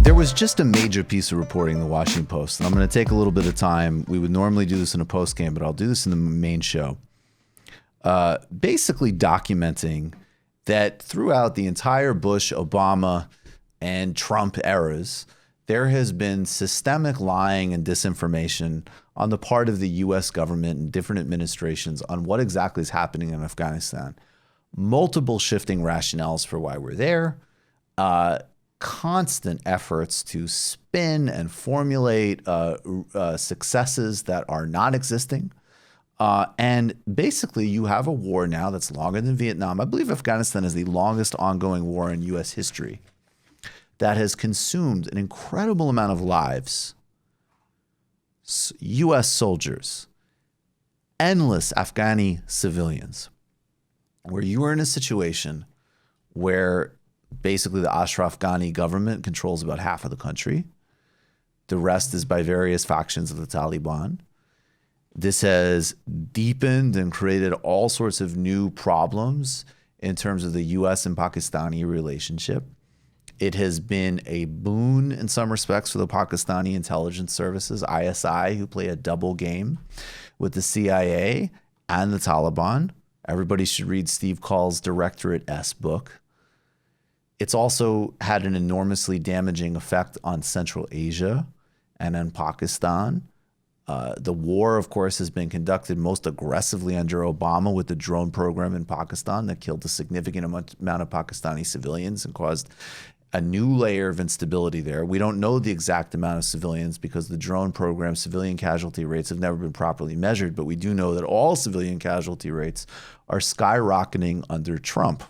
There was just a major piece of reporting in the Washington Post, and I'm going to take a little bit of time. We would normally do this in a post game, but I'll do this in the main show. Basically documenting that throughout the entire Bush, Obama, and Trump eras, there has been systemic lying and disinformation on the part of the U.S. government and different administrations on what exactly is happening in Afghanistan. Multiple shifting rationales for why we're there. Constant efforts to spin and formulate successes that are not existing. And basically, you have a war now that's longer than Vietnam. I believe Afghanistan is the longest ongoing war in U.S. history that has consumed an incredible amount of lives, U.S. soldiers, endless Afghani civilians, where you are in a situation where basically the Ashraf Ghani government controls about half of the country. The rest is by various factions of the Taliban. This has deepened and created all sorts of new problems in terms of the U.S. and Pakistani relationship. It has been a boon in some respects for the Pakistani intelligence services, ISI, who play a double game with the CIA and the Taliban. Everybody should read Steve Call's Directorate S book. It's also had an enormously damaging effect on Central Asia and on Pakistan. The war, of course, has been conducted most aggressively under Obama with the drone program in Pakistan that killed a significant amount of Pakistani civilians and caused a new layer of instability there. We don't know the exact amount of civilians because the drone program civilian casualty rates have never been properly measured, but we do know that all civilian casualty rates are skyrocketing under Trump.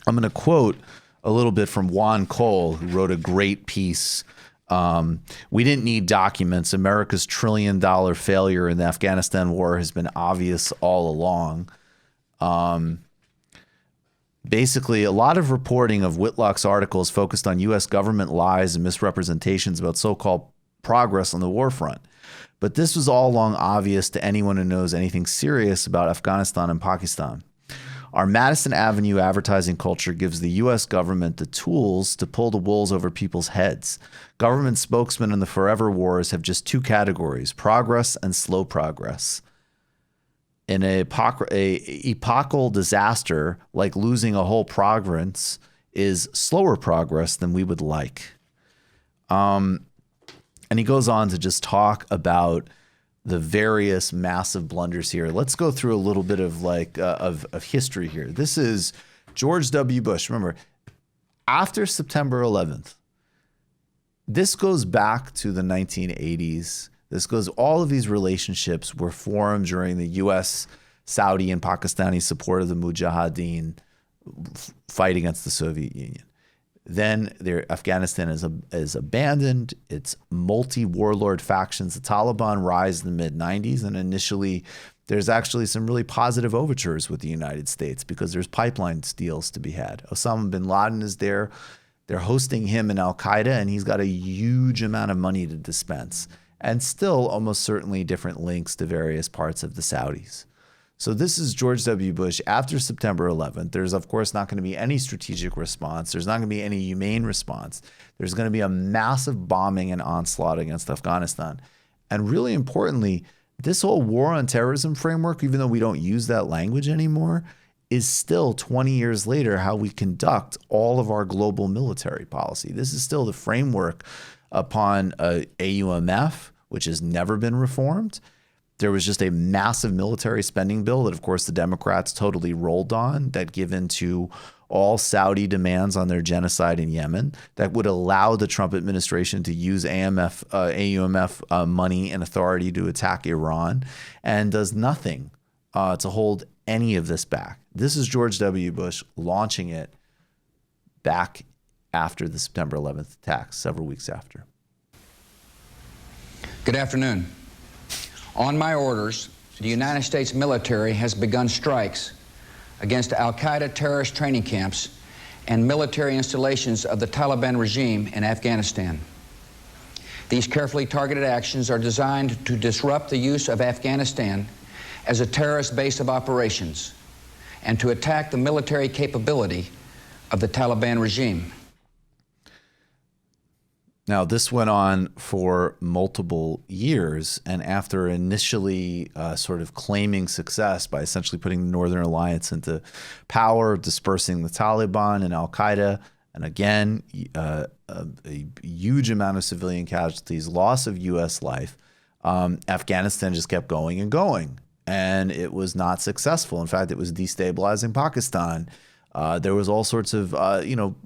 I'm going to quote a little bit from Juan Cole, who wrote a great piece. We didn't need documents. America's $1 trillion failure in the Afghanistan war has been obvious all along. Basically, a lot of reporting of Whitlock's articles focused on U.S. government lies and misrepresentations about so-called progress on the war front. But this was all along obvious to anyone who knows anything serious about Afghanistan and Pakistan. Our Madison Avenue advertising culture gives the U.S. government the tools to pull the wool over people's heads. Government spokesmen in the forever wars have just two categories, progress and slow progress. In a epochal disaster, like losing a whole province, is slower progress than we would like. And he goes on to just talk about the various massive blunders here. Let's go through a little bit of of history here. This is George W. Bush. Remember, after September 11th, this goes back to the 1980s. All of these relationships were formed during the U.S., Saudi, and Pakistani support of the Mujahideen fight against the Soviet Union. Then Afghanistan is abandoned. It's multi-warlord factions. The Taliban rise in the mid-90s, and initially there's actually some really positive overtures with the United States because there's pipeline deals to be had. Osama bin Laden is there. They're hosting him in Al-Qaeda, and he's got a huge amount of money to dispense. And still almost certainly different links to various parts of the Saudis. So this is George W. Bush after September 11th. There's, of course, not going to be any strategic response. There's not going to be any humane response. There's going to be a massive bombing and onslaught against Afghanistan. And really importantly, this whole war on terrorism framework, even though we don't use that language anymore, is still 20 years later how we conduct all of our global military policy. This is still the framework upon AUMF, which has never been reformed. There was just a massive military spending bill that, of course, the Democrats totally rolled on that give into all Saudi demands on their genocide in Yemen that would allow the Trump administration to use AUMF money and authority to attack Iran and does nothing to hold any of this back. This is George W. Bush launching it back after the September 11th attacks, several weeks after. Good afternoon. On my orders, the United States military has begun strikes against al-Qaeda terrorist training camps and military installations of the Taliban regime in Afghanistan. These carefully targeted actions are designed to disrupt the use of Afghanistan as a terrorist base of operations and to attack the military capability of the Taliban regime. Now, this went on for multiple years, and after initially sort of claiming success by essentially putting the Northern Alliance into power, dispersing the Taliban and Al-Qaeda, and again, a huge amount of civilian casualties, loss of U.S. life, Afghanistan just kept going and going, and it was not successful. In fact, it was destabilizing Pakistan. There was all sorts of,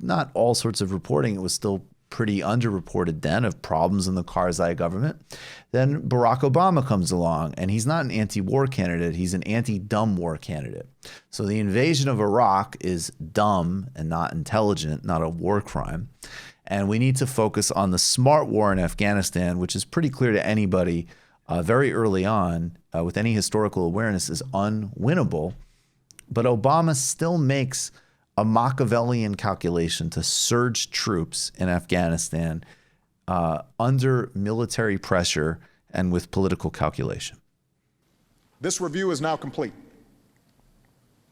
not all sorts of reporting. It was still pretty underreported then of problems in the Karzai government. Then Barack Obama comes along, and he's not an anti-war candidate. He's an anti-dumb war candidate. So the invasion of Iraq is dumb and not intelligent, not a war crime. And we need to focus on the smart war in Afghanistan, which is pretty clear to anybody very early on with any historical awareness is unwinnable. But Obama still makes a Machiavellian calculation to surge troops in Afghanistan under military pressure and with political calculation. This review is now complete.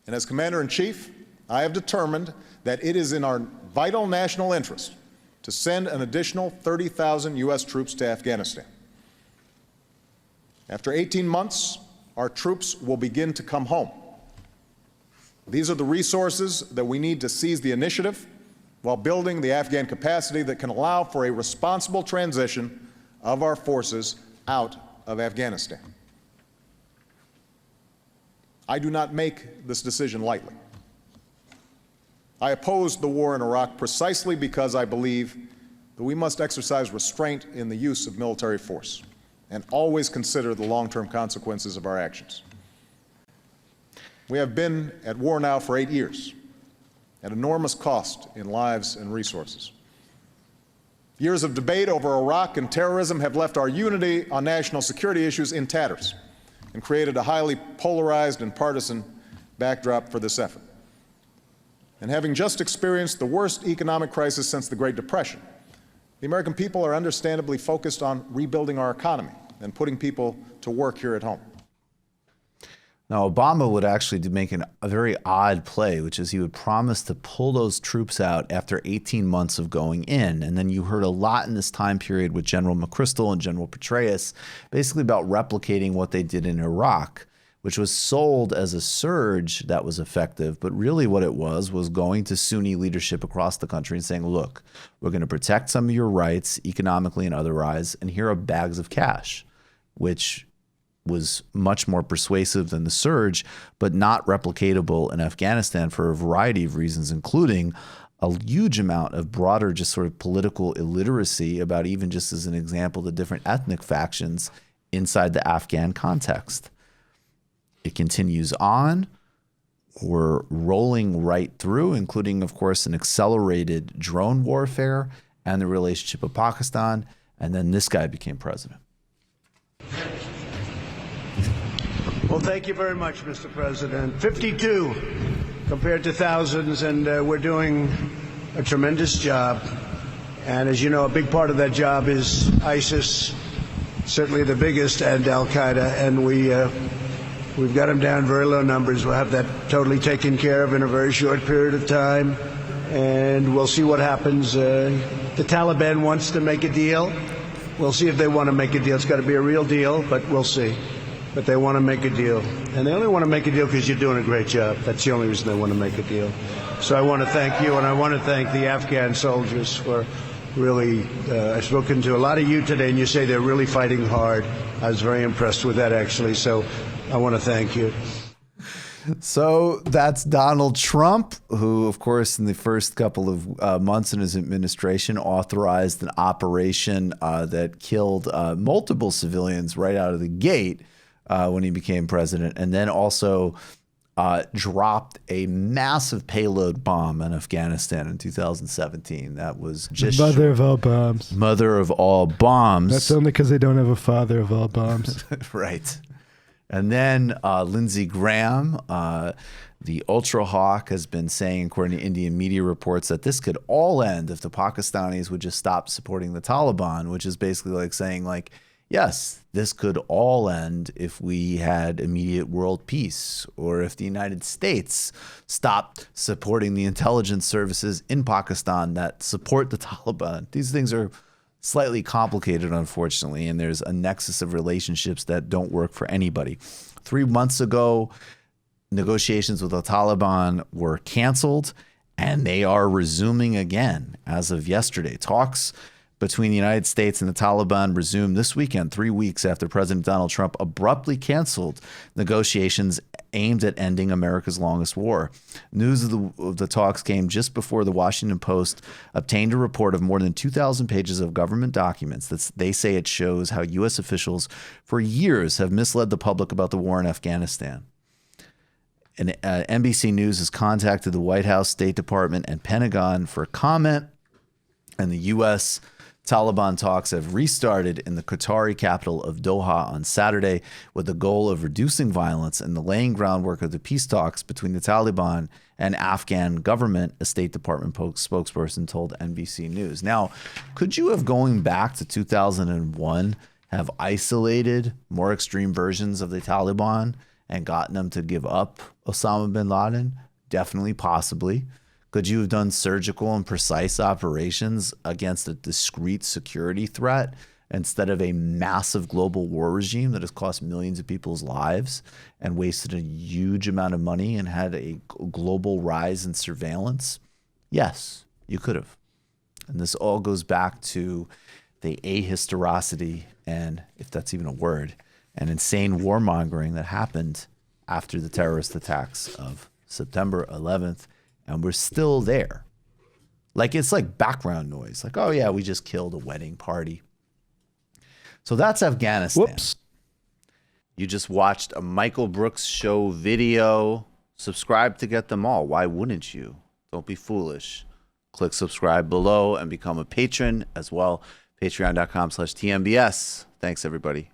And as Commander-in-Chief, I have determined that it is in our vital national interest to send an additional 30,000 U.S. troops to Afghanistan. After 18 months, our troops will begin to come home. These are the resources that we need to seize the initiative while building the Afghan capacity that can allow for a responsible transition of our forces out of Afghanistan. I do not make this decision lightly. I opposed the war in Iraq precisely because I believe that we must exercise restraint in the use of military force and always consider the long-term consequences of our actions. We have been at war now for 8 years, at enormous cost in lives and resources. Years of debate over Iraq and terrorism have left our unity on national security issues in tatters and created a highly polarized and partisan backdrop for this effort. And having just experienced the worst economic crisis since the Great Depression, the American people are understandably focused on rebuilding our economy and putting people to work here at home. Now, Obama would actually make a very odd play, which is he would promise to pull those troops out after 18 months of going in. And then you heard a lot in this time period with General McChrystal and General Petraeus, basically about replicating what they did in Iraq, which was sold as a surge that was effective. But really what it was going to Sunni leadership across the country and saying, look, we're going to protect some of your rights economically and otherwise, and here are bags of cash, which was much more persuasive than the surge, but not replicatable in Afghanistan for a variety of reasons, including a huge amount of broader just sort of political illiteracy about, even just as an example, the different ethnic factions inside the Afghan context. It continues on. We're rolling right through, including, of course, an accelerated drone warfare and the relationship with Pakistan. And then this guy became president. Well, thank you very much, Mr. President. 52 compared to thousands, and we're doing a tremendous job. And as you know, a big part of that job is ISIS, certainly the biggest, and Al-Qaeda, and we've got them down very low numbers. We'll have that totally taken care of in a very short period of time, and we'll see what happens. The Taliban wants to make a deal. We'll see if they want to make a deal. It's got to be a real deal, but we'll see. But they want to make a deal. And they only want to make a deal because you're doing a great job. That's the only reason they want to make a deal. So I want to thank you, and I want to thank the Afghan soldiers for really, I've spoken to a lot of you today, and you say they're really fighting hard. I was very impressed with that, actually. So I want to thank you. So that's Donald Trump, who, of course, in the first couple of months in his administration, authorized an operation that killed multiple civilians right out of the gate when he became president, and then also dropped a massive payload bomb in Afghanistan in 2017. That was just mother of all bombs. Mother of all bombs. That's only because they don't have a father of all bombs. Right. And then Lindsey Graham, the Ultra Hawk, has been saying, according to Indian media reports, that this could all end if the Pakistanis would just stop supporting the Taliban, which is basically like saying, like, yes, this could all end if we had immediate world peace, or if the United States stopped supporting the intelligence services in Pakistan that support the Taliban. These things are slightly complicated, unfortunately, and there's a nexus of relationships that don't work for anybody. 3 months ago, negotiations with the Taliban were canceled, and they are resuming again as of yesterday. Talks between the United States and the Taliban resumed this weekend, 3 weeks after President Donald Trump abruptly canceled negotiations aimed at ending America's longest war. News of the talks came just before the Washington Post obtained a report of more than 2,000 pages of government documents that they say it shows how U.S. officials for years have misled the public about the war in Afghanistan. And NBC News has contacted the White House, State Department, and Pentagon for comment, and the U.S. Taliban talks have restarted in the Qatari capital of Doha on Saturday with the goal of reducing violence and the laying groundwork of the peace talks between the Taliban and Afghan government, a State Department spokesperson told NBC News. Now, could you have, going back to 2001, have isolated more extreme versions of the Taliban and gotten them to give up Osama bin Laden? Definitely, possibly. Could you have done surgical and precise operations against a discrete security threat instead of a massive global war regime that has cost millions of people's lives and wasted a huge amount of money and had a global rise in surveillance? Yes, you could have. And this all goes back to the ahistoricity, and if that's even a word, and insane warmongering that happened after the terrorist attacks of September 11th. And we're still there. Like, it's like background noise. Like, oh yeah, we just killed a wedding party. So that's Afghanistan. Whoops. You just watched a Michael Brooks show video. Subscribe to get them all. Why wouldn't you? Don't be foolish. Click subscribe below and become a patron as well. Patreon.com/TMBS. Thanks, everybody.